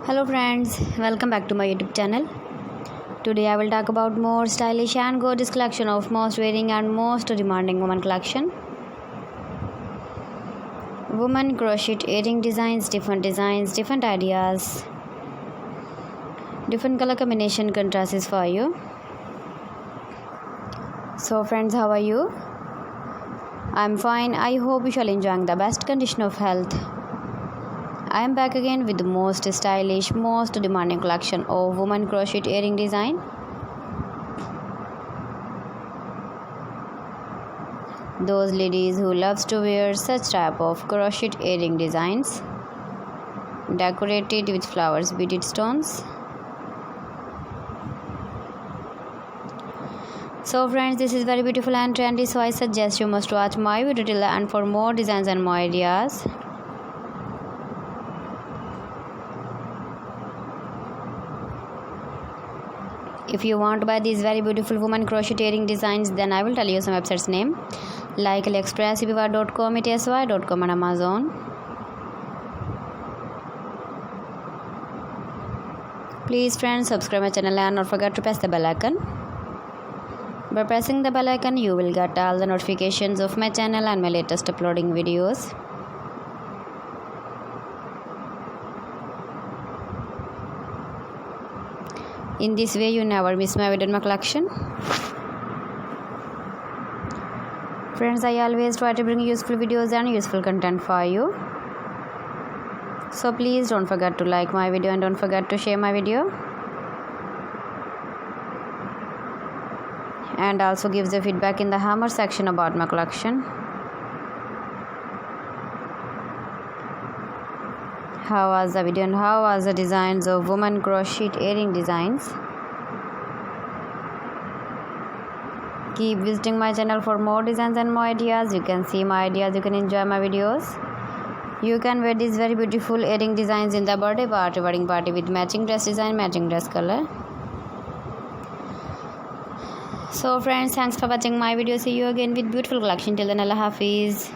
Hello friends, welcome back to my YouTube channel. Today I will talk about more stylish and gorgeous collection of most wearing and most demanding woman collection. Woman crochet earring designs, different ideas, different color combination contrasts for you. So friends, how are you? I'm fine. I hope you shall enjoying the best condition of health. I am back again with the most stylish, most demanding collection of woman crochet earring design. Those ladies who loves to wear such type of crochet earring designs, decorated with flowers, beaded stones. So friends, this is very beautiful and trendy, so I suggest you must watch my video till the end for more designs and more ideas. If you want to buy these very beautiful woman crochet earring designs, then I will tell you some websites name like AliExpress, eBay.com, etsy.com and Amazon. Please friends, subscribe my channel and not forget to press the bell icon. By pressing the bell icon, you will get all the notifications of my channel and my latest uploading videos. In this way, you never miss my video in my collection. Friends, I always try to bring useful videos and useful content for you. So please don't forget to like my video and don't forget to share my video. And also give the feedback in the hammer section about my collection. How was the video and how was the designs of woman crochet earring designs? Keep visiting my channel for more designs and more ideas. You can see my ideas, you can enjoy my videos. You can wear these very beautiful earring designs in the birthday party, wedding party with matching dress design, matching dress color. So friends, thanks for watching my video. See you again with beautiful collection. Till then, Allah Hafiz.